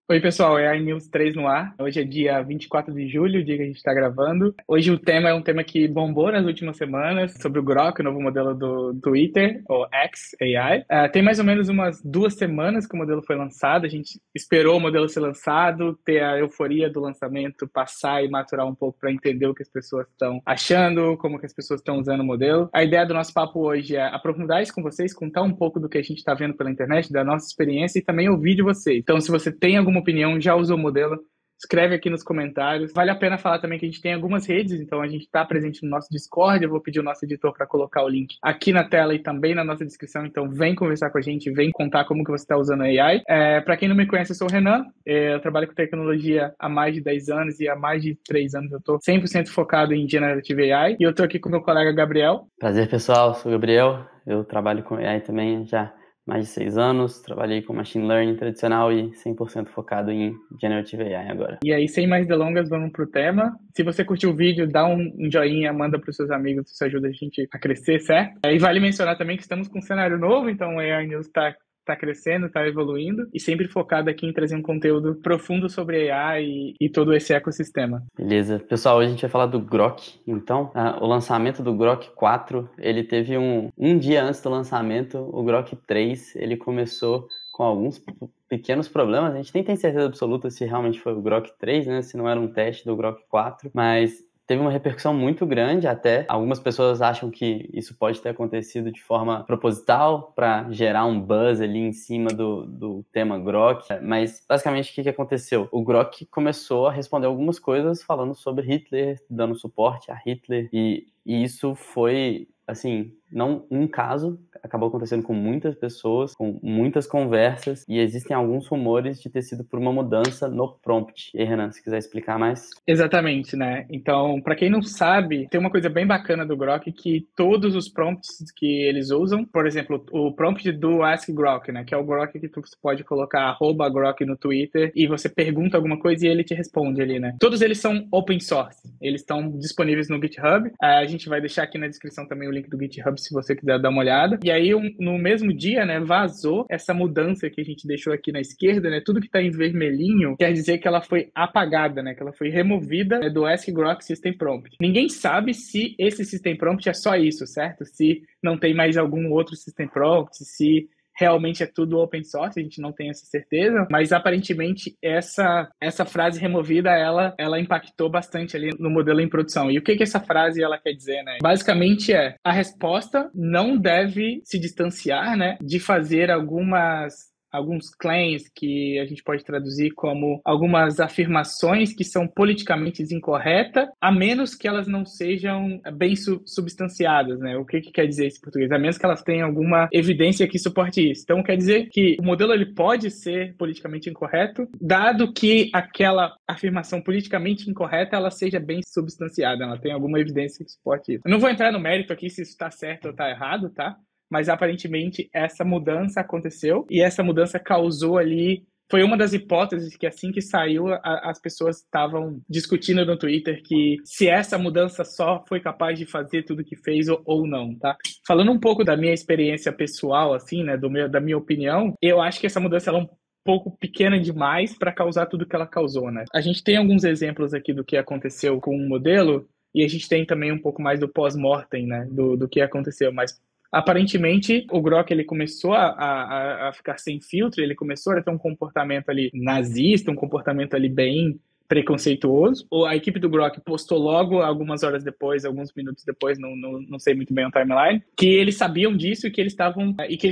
Oi, pessoal, é a News 3 no ar. Hoje é dia 24 de julho, o dia que a gente está gravando. Hoje o tema é um tema que bombou nas últimas semanas, sobre o Grok, o novo modelo do Twitter, ou X AI. Tem mais ou menos umas 2 semanas que o modelo foi lançado. A gente esperou o modelo ser lançado, ter a euforia do lançamento, passar e maturar um pouco para entender o que as pessoas estão achando, como que as pessoas estão usando o modelo. A ideia do nosso papo hoje é aprofundar isso com vocês, contar um pouco do que a gente está vendo pela internet, da nossa experiência e também ouvir de vocês. Então, se você tem alguma opinião, já usou o modelo, escreve aqui nos comentários. Vale a pena falar também que a gente tem algumas redes, então a gente está presente no nosso Discord. Eu vou pedir o nosso editor para colocar o link aqui na tela e também na nossa descrição. Então vem conversar com a gente, vem contar como que você está usando a AI. Para quem não me conhece, eu sou o Renan. Eu trabalho com tecnologia há mais de 10 anos e há mais de 3 anos eu estou 100% focado em Generative AI. E eu estou aqui com o meu colega Gabriel. Prazer, pessoal. Sou o Gabriel. Eu trabalho com AI também já há mais de 6 anos. Trabalhei com Machine Learning tradicional e 100% focado em Generative AI agora. E aí, sem mais delongas, vamos pro tema. Se você curtiu o vídeo, dá um joinha, manda para os seus amigos, isso ajuda a gente a crescer, certo? E vale mencionar também que estamos com um cenário novo, então a AI News está crescendo, está evoluindo e sempre focado aqui em trazer um conteúdo profundo sobre AI e todo esse ecossistema. Beleza. Pessoal, hoje a gente vai falar do Grok. Então, o lançamento do Grok 4, ele teve um dia antes do lançamento, o Grok 3, ele começou com alguns pequenos problemas. A gente nem tem certeza absoluta se realmente foi o Grok 3, né? Se não era um teste do Grok 4, mas teve uma repercussão muito grande até. Algumas pessoas acham que isso pode ter acontecido de forma proposital para gerar um buzz ali em cima do tema Grok. Mas, basicamente, o que aconteceu? O Grok começou a responder algumas coisas falando sobre Hitler, dando suporte a Hitler. E isso foi, assim, não um caso, acabou acontecendo com muitas pessoas, com muitas conversas, e existem alguns rumores de ter sido por uma mudança no prompt. E aí, Renan, se quiser explicar mais. Exatamente, né? Então, para quem não sabe, tem uma coisa bem bacana do Grok que todos os prompts que eles usam, por exemplo, o prompt do Ask Grok, né? Que é o Grok que tu pode colocar @Grok no Twitter e você pergunta alguma coisa e ele te responde ali, né? Todos eles são open source, eles estão disponíveis no GitHub. A gente vai deixar aqui na descrição também o link do GitHub se você quiser dar uma olhada. E aí, no mesmo dia, né, vazou essa mudança que a gente deixou aqui na esquerda, né? Tudo que tá em vermelhinho quer dizer que ela foi apagada, né? Que ela foi removida, né, do Ask Grok System Prompt. Ninguém sabe se esse System Prompt é só isso, certo? Se não tem mais algum outro System Prompt, se realmente é tudo open source, a gente não tem essa certeza, mas aparentemente essa frase removida, ela impactou bastante ali no modelo em produção. E o que essa frase ela quer dizer, né? Basicamente a resposta não deve se distanciar, né, de fazer alguns claims que a gente pode traduzir como algumas afirmações que são politicamente incorretas, a menos que elas não sejam bem substanciadas, né? O que quer dizer isso em português? A menos que elas tenham alguma evidência que suporte isso. Então, quer dizer que o modelo ele pode ser politicamente incorreto, dado que aquela afirmação politicamente incorreta ela seja bem substanciada, ela tem alguma evidência que suporte isso. Eu não vou entrar no mérito aqui se isso está certo ou está errado, tá? Mas aparentemente essa mudança aconteceu e essa mudança causou ali. Foi uma das hipóteses que assim que saiu, as pessoas estavam discutindo no Twitter que se essa mudança só foi capaz de fazer tudo que fez ou não, tá? Falando um pouco da minha experiência pessoal, assim, né, da minha opinião, eu acho que essa mudança ela é um pouco pequena demais para causar tudo que ela causou, né? A gente tem alguns exemplos aqui do que aconteceu com o modelo e a gente tem também um pouco mais do pós-mortem, né, do que aconteceu, mas aparentemente, o Grok ele começou a ficar sem filtro, ele começou a ter um comportamento ali nazista, um comportamento ali bem preconceituoso. A equipe do Grok postou logo, algumas horas depois, alguns minutos depois, não sei muito bem o timeline, que eles sabiam disso e que eles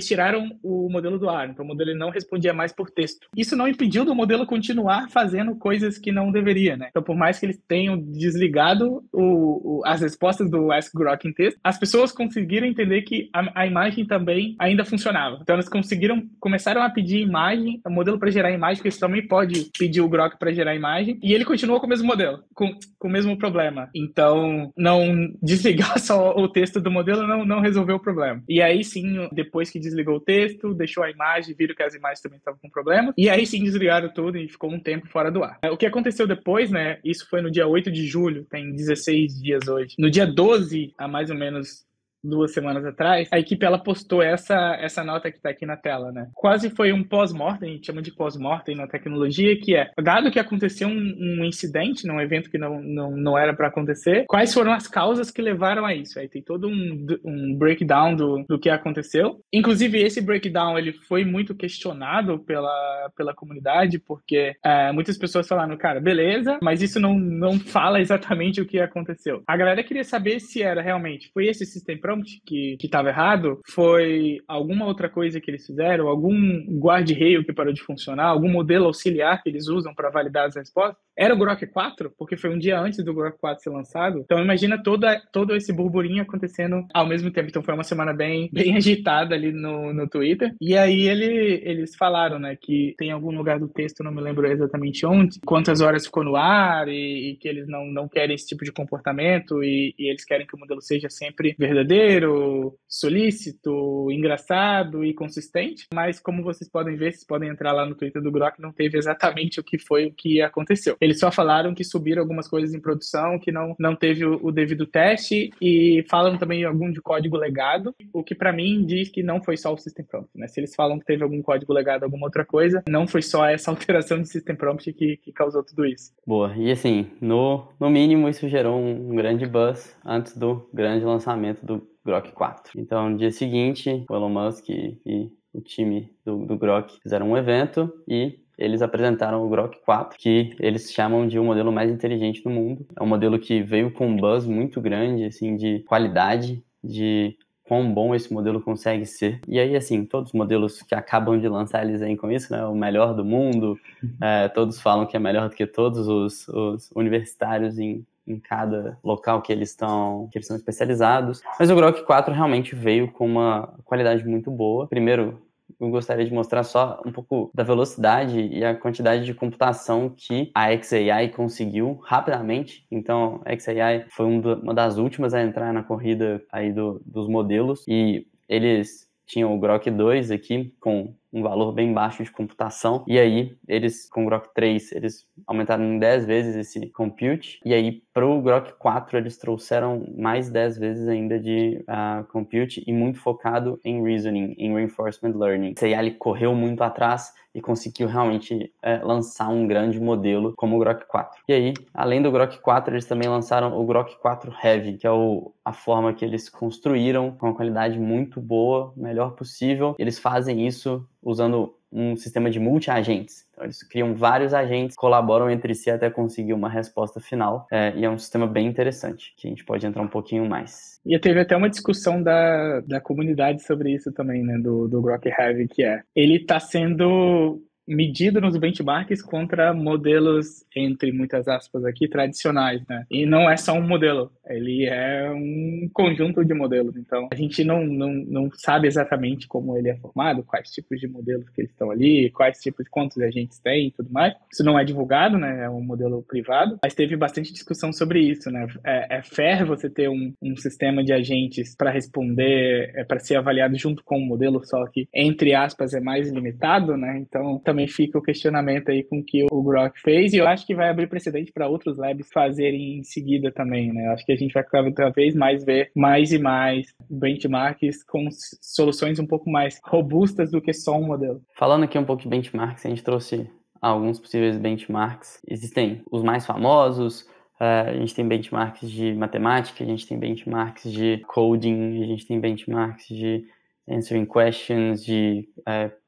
tiraram o modelo do ar. Então o modelo não respondia mais por texto. Isso não impediu do modelo continuar fazendo coisas que não deveria, né? Então por mais que eles tenham desligado as respostas do Ask Grok em texto, as pessoas conseguiram entender que a imagem também ainda funcionava. Então eles começaram a pedir imagem, o modelo para gerar imagem, porque você também pode pedir o Grok para gerar imagem, e ele continuou com o mesmo modelo, com o mesmo problema. Então, não desligar só o texto do modelo não resolveu o problema. E aí sim, depois que desligou o texto, deixou a imagem, viram que as imagens também estavam com problema, e aí sim desligaram tudo e ficou um tempo fora do ar. O que aconteceu depois, né, isso foi no dia 8 de julho, tem 16 dias hoje. No dia 12, há mais ou menos 2 semanas atrás, a equipe ela postou essa nota que está aqui na tela, né? Quase foi um pós-mortem, a gente chama de pós-mortem na tecnologia, que é, dado que aconteceu um incidente, num evento que não era para acontecer, quais foram as causas que levaram a isso? Aí tem todo um breakdown do que aconteceu. Inclusive, esse breakdown ele foi muito questionado pela comunidade, porque muitas pessoas falaram, cara, beleza, mas isso não fala exatamente o que aconteceu. A galera queria saber se era realmente, foi esse system prompt que estava errado? Foi alguma outra coisa que eles fizeram? Algum guarda-rail que parou de funcionar? Algum modelo auxiliar que eles usam para validar as respostas? Era o Grok 4? Porque foi um dia antes do Grok 4 ser lançado. Então imagina todo esse burburinho acontecendo ao mesmo tempo. Então foi uma semana bem agitada ali no Twitter. E aí eles falaram, né, que tem algum lugar do texto, não me lembro exatamente onde, quantas horas ficou no ar e que eles não querem esse tipo de comportamento e eles querem que o modelo seja sempre verdadeiro, solícito, engraçado e consistente. Mas como vocês podem ver, vocês podem entrar lá no Twitter do Grok, não teve exatamente o que aconteceu. Eles só falaram que subiram algumas coisas em produção, que não teve o devido teste e falam também algum de código legado, o que para mim diz que não foi só o System Prompt, né? Se eles falam que teve algum código legado, alguma outra coisa, não foi só essa alteração de System Prompt que causou tudo isso. Boa. E assim, no mínimo isso gerou um grande buzz antes do grande lançamento do Grok 4. Então, no dia seguinte, o Elon Musk e o time do Grok fizeram um evento e eles apresentaram o Grok 4, que eles chamam de o modelo mais inteligente do mundo. É um modelo que veio com um buzz muito grande, assim, de qualidade, de quão bom esse modelo consegue ser. E aí, assim, todos os modelos que acabam de lançar, eles vêm com isso, né? O melhor do mundo. Todos falam que é melhor do que todos os universitários em cada local que eles são especializados. Mas o Grok 4 realmente veio com uma qualidade muito boa. Primeiro, eu gostaria de mostrar só um pouco da velocidade e a quantidade de computação que a xAI conseguiu rapidamente. Então, a xAI foi uma das últimas a entrar na corrida aí dos modelos e eles tinham o Grok 2 aqui com um valor bem baixo de computação, e aí eles, com o Grok 3, eles aumentaram em 10 vezes esse compute, e aí para o Grok 4 eles trouxeram mais 10 vezes ainda de compute, e muito focado em reasoning, em reinforcement learning. A AI correu muito atrás e conseguiu realmente lançar um grande modelo como o Grok 4. E aí, além do Grok 4, eles também lançaram o Grok 4 Heavy, que é a forma que eles construíram com uma qualidade muito boa, melhor possível. Eles fazem isso usando um sistema de multi-agentes. Então, eles criam vários agentes, colaboram entre si até conseguir uma resposta final, e é um sistema bem interessante, que a gente pode entrar um pouquinho mais. E teve até uma discussão da comunidade sobre isso também, né, do Grok Heavy, que ele está sendo medido nos benchmarks contra modelos, entre muitas aspas aqui, tradicionais, né? E não é só um modelo, ele é um conjunto de modelos. Então, a gente não sabe exatamente como ele é formado, quais tipos de modelos que eles estão ali, quais tipos, quantos agentes tem e tudo mais. Isso não é divulgado, né? É um modelo privado, mas teve bastante discussão sobre isso, né? É fair você ter um sistema de agentes para responder, para ser avaliado junto com o modelo, só que, entre aspas, é mais limitado, né? Então, também fica o questionamento aí com o que o Grok fez, e eu acho que vai abrir precedente para outros labs fazerem em seguida também, né? Eu acho que a gente vai cada vez mais ver mais e mais benchmarks com soluções um pouco mais robustas do que só um modelo. Falando aqui um pouco de benchmarks, a gente trouxe alguns possíveis benchmarks. Existem os mais famosos, a gente tem benchmarks de matemática, a gente tem benchmarks de coding, a gente tem benchmarks de answering questions, de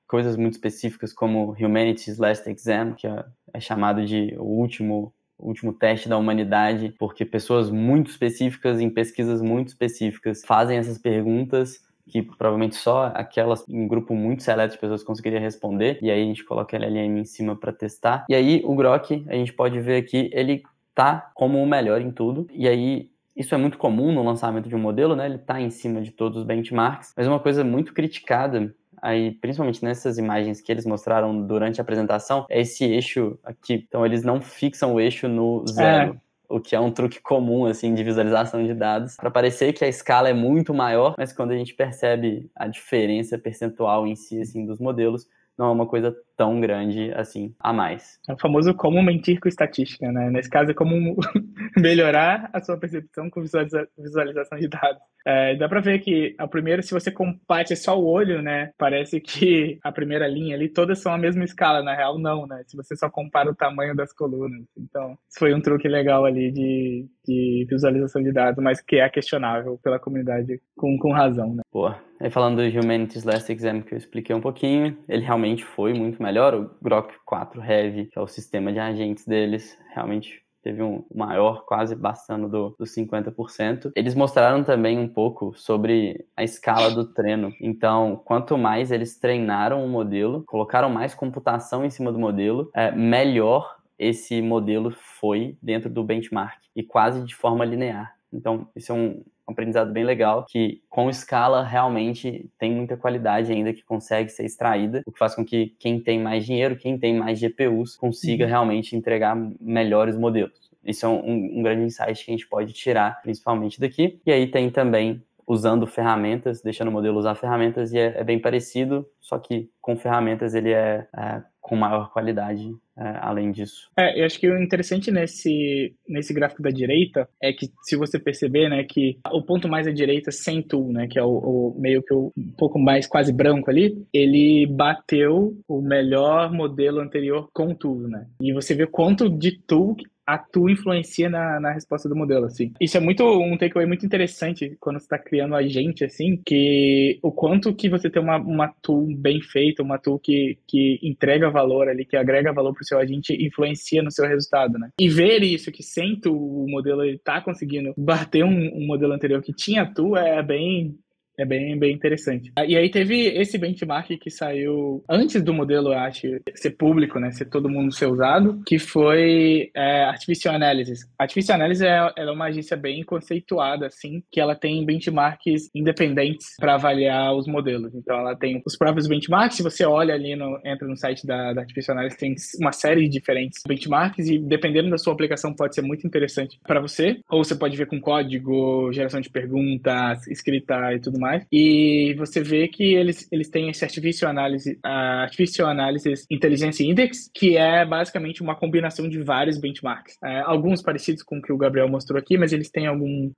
coisas muito específicas como Humanities Last Exam, que é chamado de o último teste da humanidade, porque pessoas muito específicas, em pesquisas muito específicas, fazem essas perguntas que provavelmente só um grupo muito seleto de pessoas conseguiria responder, e aí a gente coloca LLM em cima para testar. E aí o Grok, a gente pode ver aqui, ele tá como o melhor em tudo, e aí isso é muito comum no lançamento de um modelo, né? Ele tá em cima de todos os benchmarks, mas uma coisa muito criticada aí, principalmente nessas imagens que eles mostraram durante a apresentação, é esse eixo aqui. Então, eles não fixam o eixo no zero, o que é um truque comum, assim, de visualização de dados, para parecer que a escala é muito maior, mas quando a gente percebe a diferença percentual em si, assim, dos modelos, não é uma coisa tão grande assim a mais. É o famoso como mentir com estatística, né? Nesse caso é como melhorar a sua percepção com visualização de dados. Dá pra ver que a primeira, se você comparte só o olho, né? Parece que a primeira linha ali, todas são a mesma escala. Na real, não, né? Se você só compara o tamanho das colunas. Então, isso foi um truque legal ali de visualização de dados, mas que é questionável pela comunidade com razão, né? Pô, aí falando do Humanities Last Exam que eu expliquei um pouquinho, ele realmente foi muito melhor. O Grok 4 Heavy, que é o sistema de agentes deles, realmente teve um maior, quase bastando dos 50%. Eles mostraram também um pouco sobre a escala do treino. Então, quanto mais eles treinaram o modelo, colocaram mais computação em cima do modelo, melhor esse modelo foi dentro do benchmark e quase de forma linear. Então, isso é um aprendizado bem legal, que com escala realmente tem muita qualidade ainda que consegue ser extraída, o que faz com que quem tem mais dinheiro, quem tem mais GPUs, consiga realmente entregar melhores modelos. Isso é um grande insight que a gente pode tirar, principalmente daqui. E aí tem também usando ferramentas, deixando o modelo usar ferramentas, e é bem parecido, só que com ferramentas ele é com maior qualidade, além disso. Eu acho que o interessante nesse gráfico da direita é que, se você perceber, né, que o ponto mais à direita sem tool, né, que é o meio que um pouco mais quase branco ali, ele bateu o melhor modelo anterior com tool, né? E você vê quanto de tool a tool influencia na resposta do modelo, assim. Isso é um takeaway muito interessante quando você está criando agente, assim, que o quanto que você tem uma tool bem feita, uma tool que entrega valor ali, que agrega valor para o seu agente, influencia no seu resultado, né? E ver isso, que sem tool o modelo está conseguindo bater um modelo anterior que tinha tool, bem interessante. E aí teve esse benchmark que saiu antes do modelo, eu acho, ser público, né, ser todo mundo ser usado, que foi Artificial Analysis. Artificial Analysis ela é uma agência bem conceituada, assim, que ela tem benchmarks independentes para avaliar os modelos. Então ela tem os próprios benchmarks, se você olha ali, entra no site da Artificial Analysis, tem uma série de diferentes benchmarks e dependendo da sua aplicação pode ser muito interessante para você, ou você pode ver com código, geração de perguntas, escrita e tudo mais. E você vê que eles têm esse Artificial Analysis Intelligence Index, que é basicamente uma combinação de vários benchmarks. Alguns parecidos com o que o Gabriel mostrou aqui, mas eles têm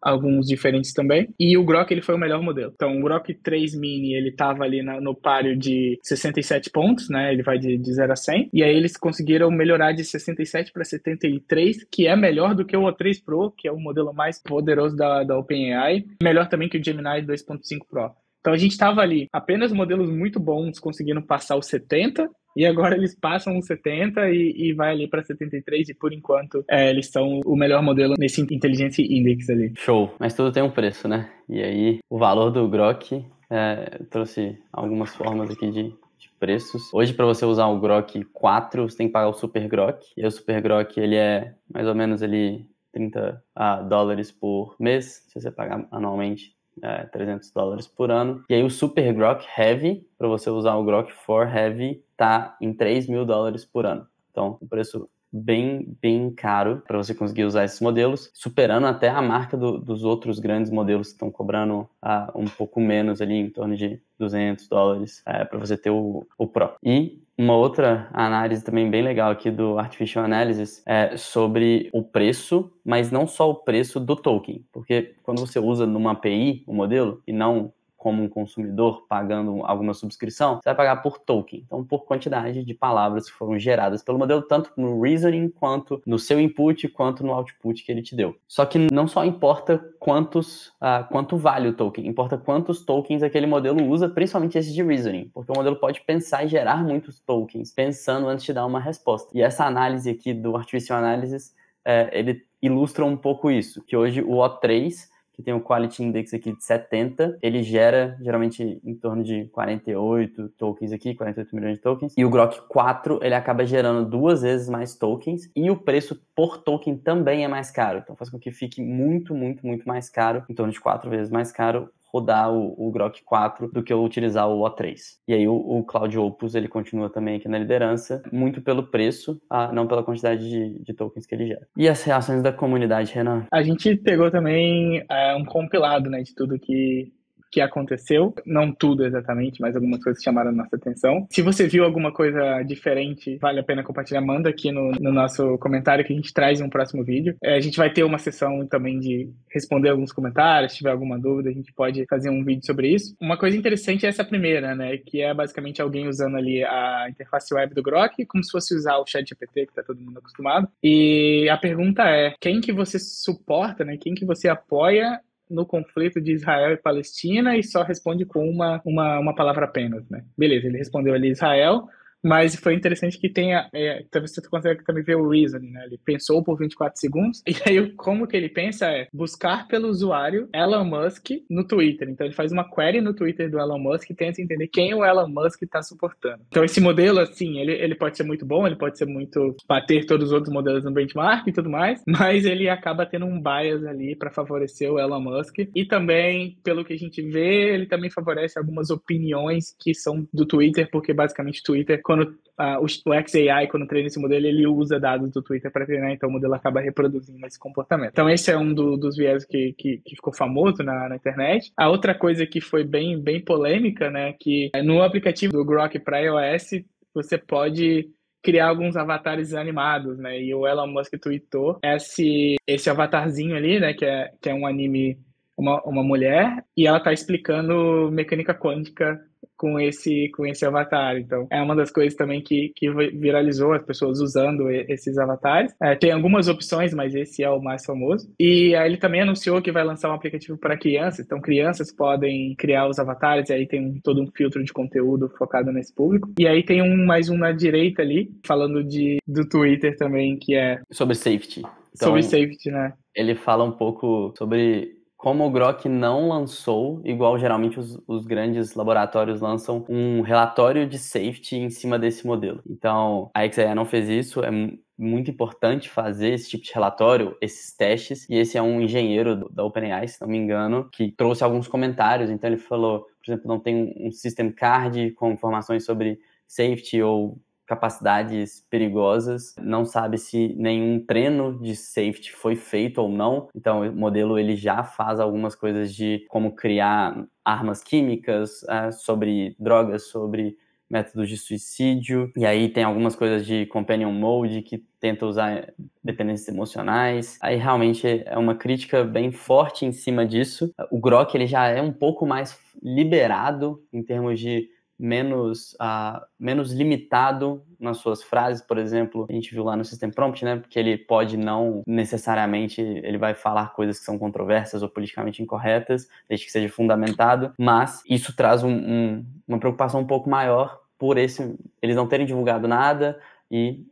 alguns diferentes também. E o Grok, ele foi o melhor modelo. Então, o Grok 3 Mini, ele estava ali no páreo de 67 pontos, né? Ele vai de 0 a 100. E aí eles conseguiram melhorar de 67 para 73, que é melhor do que o O3 Pro, que é o modelo mais poderoso da OpenAI. Melhor também que o Gemini 2.5 Pro. Então a gente estava ali, apenas modelos muito bons conseguindo passar os 70, e agora eles passam os 70 e vai ali para 73, e por enquanto eles são o melhor modelo nesse Intelligence Index ali. Show, mas tudo tem um preço, né? E aí o valor do Grok trouxe algumas formas aqui de preços. Hoje, para você usar o Grok 4, você tem que pagar o Super Grok, e o Super Grok ele é mais ou menos $30 por mês, se você pagar anualmente. $300 por ano. E aí o Super Grok Heavy, para você usar o Grok 4 Heavy, tá em $3.000 por ano. Então, um preço bem caro para você conseguir usar esses modelos, superando até a marca dos outros grandes modelos que estão cobrando um pouco menos ali, em torno de $200 para você ter o Pro. E uma outra análise também bem legal aqui do Artificial Analysis é sobre o preço, mas não só o preço do token, porque quando você usa numa API o modelo e não como um consumidor pagando alguma subscrição, você vai pagar por token, então por quantidade de palavras que foram geradas pelo modelo, tanto no reasoning, quanto no seu input, quanto no output que ele te deu. Só que não só importa quanto vale o token, importa quantos tokens aquele modelo usa, principalmente esses de reasoning, porque o modelo pode pensar e gerar muitos tokens, pensando antes de dar uma resposta. E essa análise aqui do Artificial Analysis, ele ilustra um pouco isso, que hoje o O3, que tem o Quality Index aqui de 70, ele gera geralmente em torno de 48 tokens aqui, 48 milhões de tokens. E o Grok 4, ele acaba gerando 2 vezes mais tokens e o preço por token também é mais caro. Então faz com que fique muito mais caro, em torno de 4 vezes mais caro, rodar o Grok 4 do que eu utilizar o O3. E aí o Cloud Opus, ele continua também aqui na liderança, muito pelo preço, não pela quantidade de tokens que ele gera. E as reações da comunidade, Renan? A gente pegou também um compilado, né, de tudo que que aconteceu. Não tudo exatamente, mas algumas coisas chamaram a nossa atenção. Se você viu alguma coisa diferente, vale a pena compartilhar. Manda aqui no nosso comentário que a gente traz em um próximo vídeo. A gente vai ter uma sessão também de responder alguns comentários. Se tiver alguma dúvida, a gente pode fazer um vídeo sobre isso. Uma coisa interessante é essa primeira, né? Que é basicamente alguém usando ali a interface web do Grok, como se fosse usar o ChatGPT, que tá todo mundo acostumado. E a pergunta é, quem que você suporta, né? Quem que você apoia no conflito de Israel e Palestina, e só responde com uma palavra apenas, né? Beleza, ele respondeu ali Israel, mas foi interessante que tenha, talvez você consegue também ver o reasoning, né? Ele pensou por 24 segundos, e aí como que ele pensa é buscar pelo usuário Elon Musk no Twitter. Então ele faz uma query no Twitter do Elon Musk e tenta entender quem o Elon Musk está suportando. Então esse modelo, assim, ele pode ser muito bom, ele pode ser muito bater todos os outros modelos no benchmark e tudo mais, mas ele acaba tendo um bias ali para favorecer o Elon Musk. E também, pelo que a gente vê, ele também favorece algumas opiniões que são do Twitter, porque basicamente o Twitter, quando o XAI, quando treina esse modelo, ele usa dados do Twitter para treinar, então o modelo acaba reproduzindo esse comportamento. Então esse é um dos viés que ficou famoso na internet. A outra coisa que foi bem polêmica, né, que no aplicativo do Grok para iOS, você pode criar alguns avatares animados, né, e o Elon Musk tweetou esse avatarzinho ali, né, que é um anime, uma mulher, e ela tá explicando mecânica quântica com esse avatar. Então, é uma das coisas também que viralizou, as pessoas usando esses avatares. Tem algumas opções, mas esse é o mais famoso. E aí ele também anunciou que vai lançar um aplicativo para crianças. Então, crianças podem criar os avatares, e aí tem todo um filtro de conteúdo focado nesse público. E aí tem mais um na direita ali, falando do Twitter também, que é sobre safety. Então, sobre safety, né? Ele fala um pouco sobre como o Grok não lançou, igual geralmente os grandes laboratórios lançam, um relatório de safety em cima desse modelo. Então, a XAI não fez isso, é muito importante fazer esse tipo de relatório, esses testes, e esse é um engenheiro da OpenAI, se não me engano, que trouxe alguns comentários. Então ele falou, por exemplo, não tem um system card com informações sobre safety ou capacidades perigosas, não sabe se nenhum treino de safety foi feito ou não. Então o modelo ele já faz algumas coisas de como criar armas químicas, sobre drogas, sobre métodos de suicídio, e aí tem algumas coisas de companion mode que tenta usar dependências emocionais. Aí realmente é uma crítica bem forte em cima disso. O Grok ele já é um pouco mais liberado em termos de menos limitado nas suas frases. Por exemplo, a gente viu lá no System Prompt, né, porque ele pode não necessariamente, ele vai falar coisas que são controversas ou politicamente incorretas, desde que seja fundamentado, mas isso traz uma preocupação um pouco maior por eles não terem divulgado nada e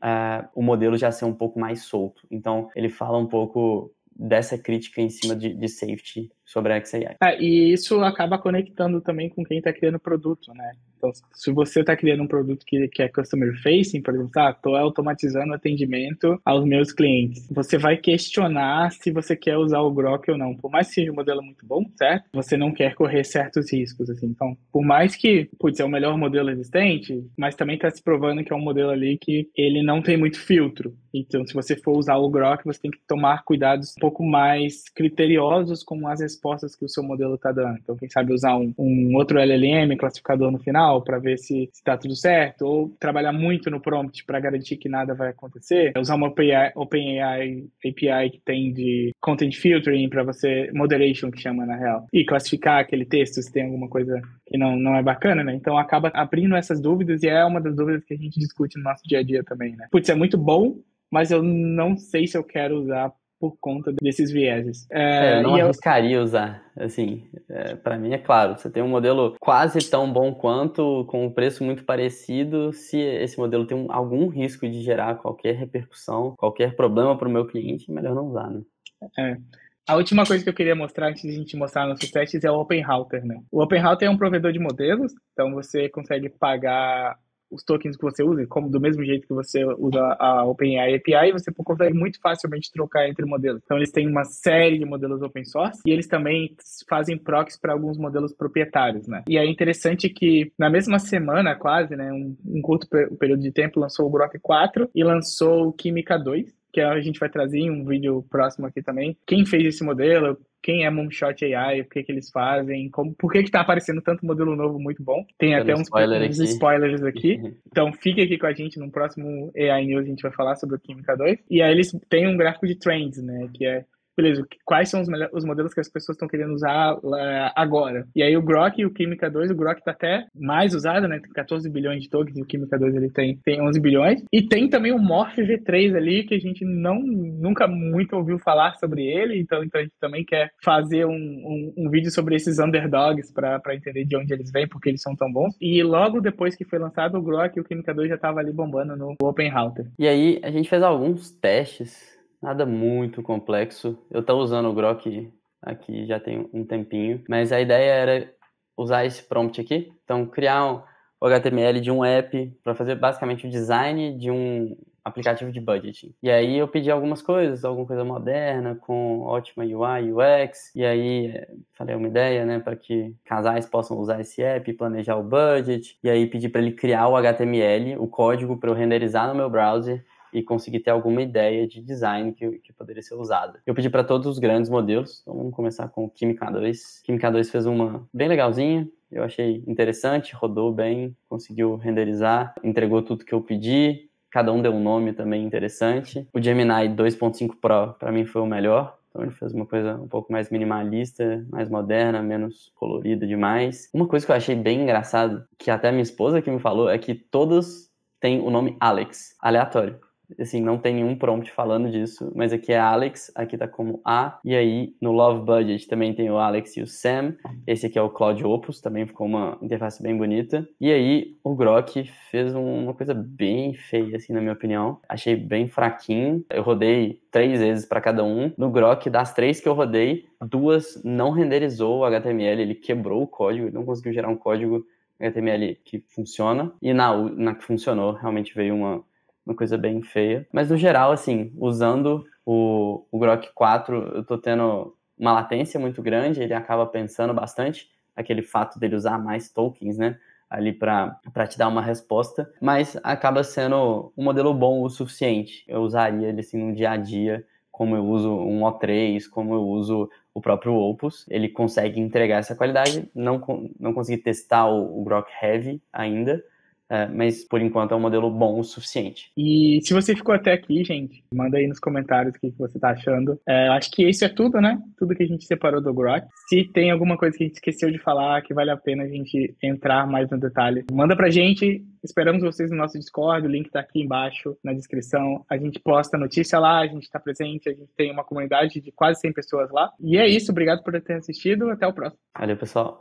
o modelo já ser um pouco mais solto. Então ele fala um pouco dessa crítica em cima de safety sobre a XAI. E isso acaba conectando também com quem está criando o produto, né? Então, se você está criando um produto que é customer facing, por exemplo, estou automatizando o atendimento aos meus clientes, você vai questionar se você quer usar o Grok ou não. Por mais que seja um modelo muito bom, certo? Você não quer correr certos riscos, assim. Então, por mais que, é o melhor modelo existente, mas também está se provando que é um modelo ali que ele não tem muito filtro. Então, se você for usar o Grok, você tem que tomar cuidados um pouco mais criteriosos com as respostas que o seu modelo está dando. Então, quem sabe usar um outro LLM, classificador no final, para ver se está tudo certo, ou trabalhar muito no prompt para garantir que nada vai acontecer. Usar uma OpenAI API que tem de content filtering para você, moderation que chama na real, e classificar aquele texto se tem alguma coisa que não é bacana, né? Então acaba abrindo essas dúvidas, e é uma das dúvidas que a gente discute no nosso dia a dia também, né? Putz, é muito bom, mas eu não sei se eu quero usar por conta desses vieses. Eu não arriscaria usar, assim, para mim é claro, você tem um modelo quase tão bom quanto, com um preço muito parecido, se esse modelo tem algum risco de gerar qualquer repercussão, qualquer problema para o meu cliente, é melhor não usar, né? A última coisa que eu queria mostrar antes de a gente mostrar nossos testes é o OpenRouter, né? O OpenRouter é um provedor de modelos, então você consegue pagar os tokens que você usa, como do mesmo jeito que você usa a OpenAI API, você consegue muito facilmente trocar entre modelos. Então, eles têm uma série de modelos open source e eles também fazem proxies para alguns modelos proprietários, né? E é interessante que, na mesma semana, quase, né, um curto período de tempo, lançou o Grok 4 e lançou o Química 2, que a gente vai trazer em um vídeo próximo aqui também. Quem fez esse modelo, quem é Moonshot AI, o que que eles fazem, por que que tá aparecendo tanto modelo novo muito bom. Tem Dando até spoiler uns aqui. spoilers aqui. Então fique aqui com a gente, no próximo AI News a gente vai falar sobre o Química 2. E aí eles têm um gráfico de trends, né, que é beleza, quais são os modelos que as pessoas estão querendo usar agora? E aí o Grok e o Química 2, o Grok está até mais usado, né? Tem 14 bilhões de tokens, e o Química 2 ele tem 11 bilhões. E tem também o Morph V3 ali, que a gente nunca muito ouviu falar sobre ele, então a gente também quer fazer um vídeo sobre esses underdogs para entender de onde eles vêm, porque eles são tão bons. E logo depois que foi lançado o Grok, o Química 2 já estava ali bombando no Open Router. E aí a gente fez alguns testes, nada muito complexo. Eu tô usando o Grok aqui já tem um tempinho, mas a ideia era usar esse prompt aqui. Então, criar o HTML de um app para fazer basicamente o design de um aplicativo de budgeting. E aí eu pedi algumas coisas, alguma coisa moderna, com ótima UI, UX, e aí falei uma ideia, né, para que casais possam usar esse app, planejar o budget, e aí pedi para ele criar o HTML, o código para eu renderizar no meu browser e conseguir ter alguma ideia de design que poderia ser usada. Eu pedi para todos os grandes modelos, então vamos começar com o Química 2. Química 2 fez uma bem legalzinha, eu achei interessante, rodou bem, conseguiu renderizar, entregou tudo que eu pedi, cada um deu um nome também interessante. O Gemini 2.5 Pro, para mim, foi o melhor. Então ele fez uma coisa um pouco mais minimalista, mais moderna, menos colorida demais. Uma coisa que eu achei bem engraçado, que até minha esposa que me falou, é que todos têm o nome Alex, aleatório. Assim, não tem nenhum prompt falando disso, mas aqui é Alex, aqui tá como A, e aí no Love Budget também tem o Alex e o Sam, esse aqui é o Cloud Opus, também ficou uma interface bem bonita, e aí o Grok fez uma coisa bem feia, assim, na minha opinião, achei bem fraquinho, eu rodei 3 vezes para cada um, no Grok, das 3 que eu rodei, 2 não renderizou o HTML, ele quebrou o código, ele não conseguiu gerar um código HTML que funciona, e na que funcionou, realmente veio uma coisa bem feia. Mas no geral, assim, usando o Grok 4, eu tô tendo uma latência muito grande, ele acaba pensando bastante, aquele fato dele usar mais tokens, né, ali para te dar uma resposta, mas acaba sendo um modelo bom o suficiente. Eu usaria ele assim no dia a dia, como eu uso um O3, como eu uso o próprio Opus, ele consegue entregar essa qualidade. Não consegui testar o Grok Heavy ainda, mas por enquanto é um modelo bom o suficiente. E se você ficou até aqui, gente, manda aí nos comentários o que você tá achando. Acho que isso é tudo, né? Tudo que a gente separou do Grok. Se tem alguma coisa que a gente esqueceu de falar, que vale a pena a gente entrar mais no detalhe, manda pra gente. Esperamos vocês no nosso Discord, o link tá aqui embaixo na descrição. A gente posta notícia lá, a gente tá presente, a gente tem uma comunidade de quase 100 pessoas lá. E é isso, obrigado por ter assistido, até o próximo. Valeu, pessoal.